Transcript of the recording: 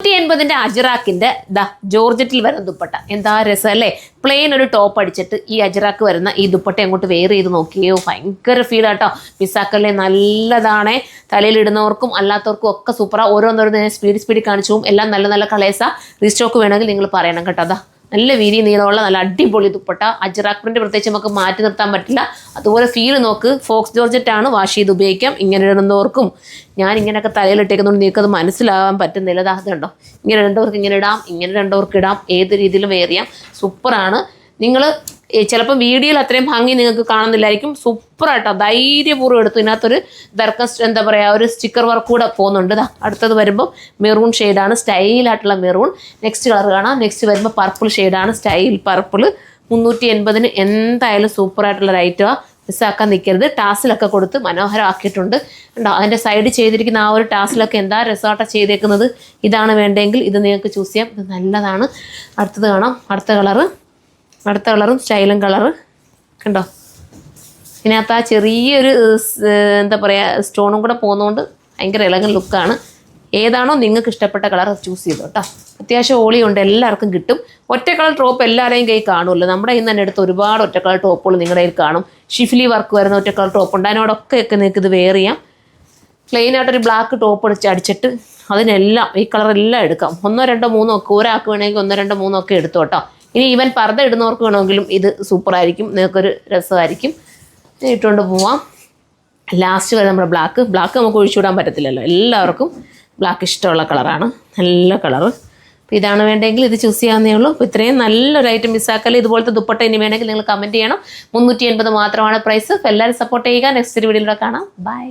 180 അജ്രാക്കിന്റെ ജോർജറ്റിൽ വരുന്ന ദുപ്പട്ട എന്താ രസം അല്ലേ. പ്ലെയിൻ ഒരു ടോപ്പ് അടിച്ചിട്ട് ഈ അജ്രാക്ക് വരുന്ന ഈ ദുപ്പട്ട അങ്ങോട്ട് വെയർ ചെയ്ത് നോക്കിയോ, ഭയങ്കര ഫീൽ ആട്ടോ. മിസ്സാക്കല്ലേ, നല്ലതാണേ. തലയിലിടുന്നവർക്കും അല്ലാത്തവർക്കും ഒക്കെ സൂപ്പറാ. ഓരോന്നോരോന്ന് സ്പീഡ് കാണിച്ചു പോകും. എല്ലാം നല്ല നല്ല കളേഴ്സാ. റീസ്റ്റോക്ക് വേണമെങ്കിൽ നിങ്ങൾ പറയണം കേട്ടോ. അതാ നല്ല വീതി നീളമുള്ള നല്ല അടിപൊളി ദുപ്പട്ട. അജ്രാക്ക് പ്രിന്റ് പ്രത്യേകിച്ച് നമുക്ക് മാറ്റി നിർത്താൻ പറ്റില്ല. അതുപോലെ ഫീൽ നോക്ക്. ഫോക്സ് ജോർജറ്റ് ആണ്, വാഷ് ചെയ്ത് ഉപയോഗിക്കാം. ഇങ്ങനെ ഇടുന്നവർക്കും, ഞാൻ ഇങ്ങനെയൊക്കെ തലയിലിട്ടേക്കുന്നതുകൊണ്ട് നിങ്ങൾക്കത് മനസ്സിലാവാൻ പറ്റുന്നില്ല. അതുണ്ടോ, ഇങ്ങനെ ഇടേണ്ടവർക്ക് ഇങ്ങനെ ഇടാം, ഇങ്ങനെ ഇടേണ്ടവർക്ക് ഇടാം. ഏത് രീതിയിലും വെയർ ചെയ്യാം. സൂപ്പറാണ്. നിങ്ങൾ ചിലപ്പോൾ വീഡിയോയിൽ അത്രയും ഭംഗി നിങ്ങൾക്ക് കാണുന്നില്ലായിരിക്കും. സൂപ്പറായിട്ടോ, ധൈര്യപൂർവ്വം എടുത്തു. ഇതിനകത്തൊരു എന്താ പറയുക, ഒരു സ്റ്റിക്കർ വർക്ക് കൂടെ പോകുന്നുണ്ട്. അടുത്തത് വരുമ്പോൾ മെറൂൺ ഷെയ്ഡാണ്, സ്റ്റൈലായിട്ടുള്ള മെറൂൺ. നെക്സ്റ്റ് കളർ കാണാം. നെക്സ്റ്റ് വരുമ്പോൾ പർപ്പിൾ ഷെയ്ഡാണ്, സ്റ്റൈൽ പർപ്പിൾ. 380 എന്തായാലും സൂപ്പറായിട്ടുള്ള ഐറ്റമാണ്. മിസ്സാക്കാൻ നിൽക്കരുത്. ടാസിലൊക്കെ കൊടുത്ത് മനോഹരമാക്കിയിട്ടുണ്ട്. ഉണ്ടോ, അതിൻ്റെ സൈഡ് ചെയ്തിരിക്കുന്ന ആ ഒരു ടാസിലൊക്കെ എന്താ രസമായിട്ടാണ് ചെയ്തേക്കുന്നത്. ഇതാണ് വേണ്ടെങ്കിൽ ഇത് നിങ്ങൾക്ക് ചൂസ് ചെയ്യാം. ഇത് നല്ലതാണ്. അടുത്തത് കാണാം. അടുത്ത കളറും സ്റ്റൈലും കളറ് കണ്ടോ. ഇതിനകത്ത് ആ ചെറിയൊരു എന്താ പറയുക സ്റ്റോണും കൂടെ പോകുന്നതുകൊണ്ട് ഭയങ്കര ഇളകൻ ലുക്കാണ്. ഏതാണോ നിങ്ങൾക്ക് ഇഷ്ടപ്പെട്ട കളർ ചൂസ് ചെയ്തു കേട്ടോ. അത്യാവശ്യം ഓളിയുണ്ട്, എല്ലാവർക്കും കിട്ടും. ഒറ്റ കളർ ടോപ്പ് എല്ലാവരെയും കയ്യിൽ കാണുമല്ലോ. നമ്മുടെ ഇന്ന് തന്നെ എടുത്ത് ഒരുപാട് ഒറ്റ കളർ ടോപ്പുകൾ നിങ്ങളുടെ കയ്യിൽ കാണും. ഷിഫ്ലി വർക്ക് വരുന്ന ഒറ്റ കളർ ടോപ്പ് ഉണ്ട്. അതിനോടൊക്കെ നിങ്ങൾക്ക് ഇത് വെയർ ചെയ്യാം. പ്ലെയിൻ ആയിട്ടൊരു ബ്ലാക്ക് ടോപ്പ് അടിച്ചിട്ട് അതിനെല്ലാം ഈ കളറെല്ലാം എടുക്കാം. 1, 2, 3 ഒക്കെ ഒരാൾക്ക് വേണമെങ്കിൽ 1, 2, 3 ഒക്കെ എടുത്തു കേട്ടോ. ഇനി ഈവൻ പർദ്ദ ഇടുന്നവർക്ക് വേണമെങ്കിലും ഇത് സൂപ്പറായിരിക്കും. നിങ്ങൾക്കൊരു രസമായിരിക്കും. ഇട്ടുകൊണ്ട് പോവാം. ലാസ്റ്റ് വരെ നമ്മുടെ ബ്ലാക്ക് നമുക്ക് ഒഴിച്ചുവിടാൻ പറ്റത്തില്ലല്ലോ. എല്ലാവർക്കും ബ്ലാക്ക് ഇഷ്ടമുള്ള കളറാണ്. നല്ല കളറ്. അപ്പോൾ ഇതാണ് വേണ്ടെങ്കിൽ ഇത് ചൂസ് ചെയ്യാവുന്നേ ഉള്ളൂ. അപ്പോൾ ഇത്രയും നല്ലൊരു ഐറ്റം മിസ്സാക്കല്ലേ. ഇതുപോലത്തെ ദുപ്പട്ട ഇനി വേണമെങ്കിൽ നിങ്ങൾ കമൻറ്റ് ചെയ്യണം. 380 മാത്രമാണ് പ്രൈസ്. അപ്പോൾ എല്ലാവരും സപ്പോർട്ട് ചെയ്യുക. നെക്സ്റ്റ് വീഡിയോയിലൂടെ കാണാം. ബൈ.